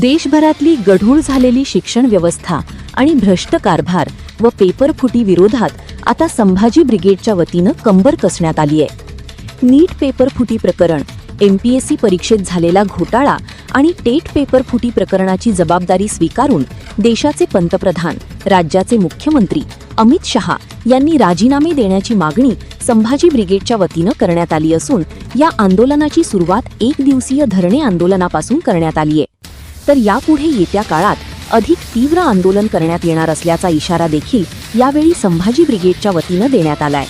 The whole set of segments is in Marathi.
देशभरातली गढूळ झालेली शिक्षण व्यवस्था आणि भ्रष्ट कारभार व पेपरफुटी विरोधात आता संभाजी ब्रिगेडच्या वतीनं कंबर कसण्यात आली आहे. नीट पेपरफुटी प्रकरण, MPSC परीक्षेत झालेला घोटाळा आणि टेट पेपरफुटी प्रकरणाची जबाबदारी स्वीकारून देशाचे पंतप्रधान, राज्याचे मुख्यमंत्री अमित शहा यांनी राजीनामे देण्याची मागणी संभाजी ब्रिगेडच्या वतीनं करण्यात आली असून या आंदोलनाची सुरुवात 1 दिवसीय धरणे आंदोलनापासून करण्यात आली आहे. तर यापुढे येत्या काळात अधिक तीव्र आंदोलन करण्यात येणार असल्याचा इशारा देखील यावेळी संभाजी ब्रिगेडच्या वतीनं देण्यात आलाय.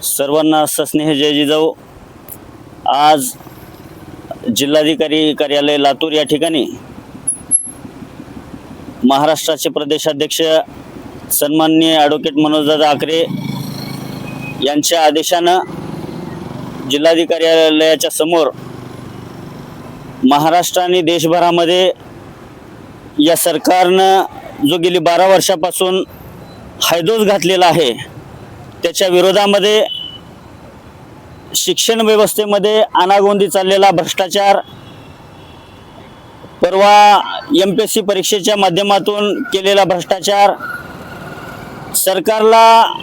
सर्वांना सस्नेह जय जिजाऊ. आज जिल्हाधिकारी कार्यालय लातूर या ठिकाणी महाराष्ट्राचे प्रदेशाध्यक्ष सन्माननीय ॲडव्होकेट मनोजदादा आकरे यांच्या आदेशानं जिल्हाधिकारी कार्यालयाच्या समोर महाराष्ट्र आणि देशभरामध्ये या सरकारनं जो गेली 12 वर्षापासून हायदोस घातलेला आहे त्याच्या विरोधामध्ये शिक्षण व्यवस्थेमध्ये अनागोंदी चाललेला भ्रष्टाचार, परवा MPSC परीक्षेच्या माध्यमातून केलेला भ्रष्टाचार, सरकारला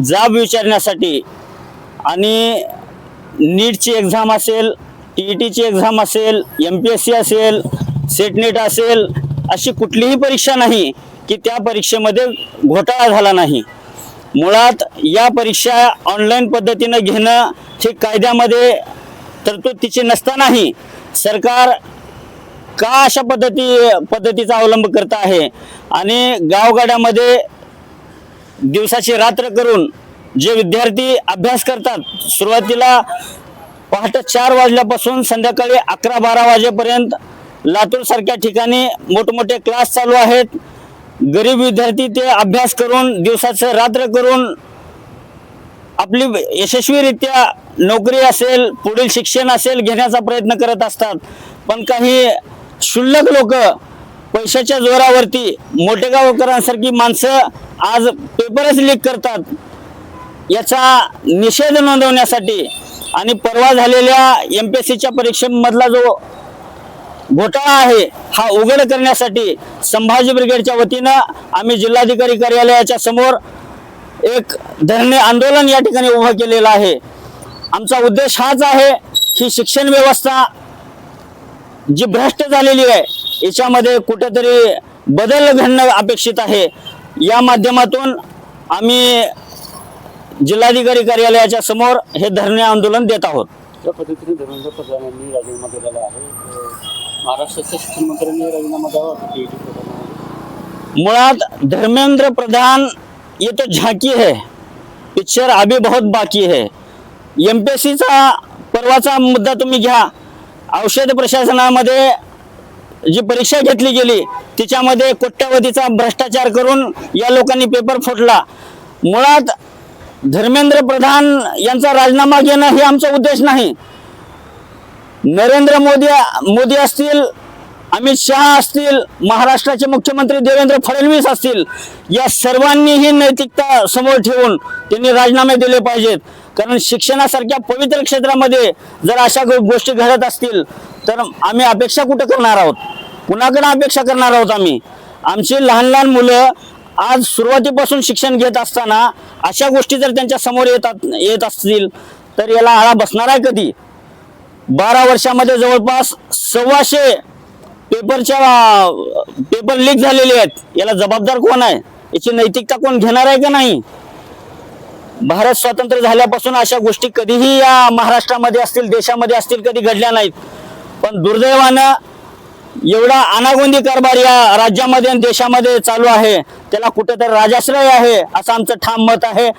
जाब विचारण्यासाठी आणि नीटची एक्झाम असेल, TETची एक्झाम असेल, MPSC असेल, सेट नेट असेल, अशी कुठलीही परीक्षा नाही की त्या परीक्षेमध्ये घोटाळा झाला नाही. मुळात या परीक्षा ऑनलाईन पद्धतीनं घेणं हे कायद्यामध्ये तरतूद तिची नसतानाही सरकार का अशा पद्धतीचा अवलंब करत आहे आणि गावगाड्यामध्ये दिवसाची रात्र करून जे विद्यार्थी अभ्यास करतात, सुरुवातीला पहाटे 4 वाजल्यापासून संध्याकाळी 11-12 वाजेपर्यंत लातूरसारख्या ठिकाणी मोठमोठे क्लास चालू आहेत. गरीब विद्यार्थी ते अभ्यास करून दिवसाचं रात्र करून आपली यशस्वीरित्या नोकरी असेल, पुढील शिक्षण असेल घेण्याचा प्रयत्न करत असतात. पण काही क्षुल्लक लोक पैशाच्या जोरावरती मोठेगावकरांसारखी माणसं आज पेपरच लीक करतात. याचा निषेध नोंदवण्यासाठी आणि परवा झालेल्या MPSCच्या परीक्षेमधला जो घोटाळा आहे हा उघड करण्यासाठी संभाजी ब्रिगेडच्या वतीनं आम्ही जिल्हाधिकारी कार्यालयाच्या समोर एक धरणे आंदोलन या ठिकाणी उभं केलेलं आहे. आमचा उद्देश हाच आहे की शिक्षण व्यवस्था जी भ्रष्ट झालेली आहे याच्यामध्ये कुठेतरी बदल घडणं अपेक्षित आहे. या माध्यमातून आम्ही जिल्हाधिकारी कार्यालयाच्या समोर हे धरणे आंदोलन देत आहोत. त्या पद्धतीने धर्मेंद्र प्रधानांनी राजीनामा दिलेला आहे. महाराष्ट्राच्या शिक्षण मंत्र्यांनी राजीनामा द्यावा. मुळात धर्मेंद्र प्रधान ये तो झांकी है, पिक्चर अभी बहुत बाकी है. MPSCचा परवाचा मुद्दा तुम्ही घ्या. औषध प्रशासनामध्ये जी परीक्षा घेतली गेली तिच्यामध्ये कोट्यावधीचा भ्रष्टाचार करून या लोकांनी पेपर फोडला. मुळात धर्मेंद्र प्रधान यांचा राजीनामा घेणं हे आमचा उद्देश नाही. नरेंद्र मोदी असतील, अमित शहा असतील, महाराष्ट्राचे मुख्यमंत्री देवेंद्र फडणवीस असतील, या सर्वांनीही नैतिकता समोर ठेवून त्यांनी राजीनामे दिले पाहिजेत. कारण शिक्षणासारख्या पवित्र क्षेत्रामध्ये जर अशा गोष्टी घडत असतील तर आम्ही अपेक्षा कुठं करणार आहोत, कुणाकडे अपेक्षा करणार आहोत? आमची लहान लहान मुलं आज सुरुवातीपासून शिक्षण घेत असताना अशा गोष्टी जर त्यांच्या समोर येत असतील तर याला आळा बसणार आहे कधी? 12 वर्षामध्ये जवळपास 125 पेपर लीक झालेले आहेत. याला जबाबदार कोण आहे? याची नैतिकता कोण घेणार आहे का नाही? भारत स्वतंत्र झाल्यापासून अशा गोष्टी कधीही या महाराष्ट्रामध्ये असतील, देशामध्ये असतील, कधी घडल्या नाहीत. पण दुर्दैवानं एवढा अनागोंदी कारभार या राज्यामध्ये आणि देशामध्ये चालू आहे, त्याला कुठेतरी राजाश्रय आहे असं आमचं ठाम मत आहे.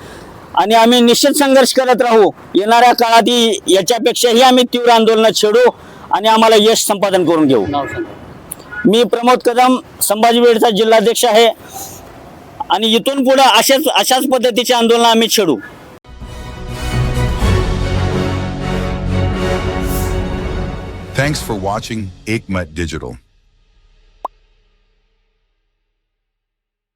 आणि आम्ही निश्चित संघर्ष करत राहू. येणाऱ्या काळात याच्यापेक्षाही आम्ही तीव्र आंदोलन छेडू आणि आम्हाला यश संपादन करून घेऊ. मी प्रमोद कदम, संभाजी ब्रिगेडचा जिल्हाध्यक्ष आहे आणि इथून पुढे अशाच पद्धतीचे आंदोलन आम्ही छेडू. Thanks for watching Ekmat Digital.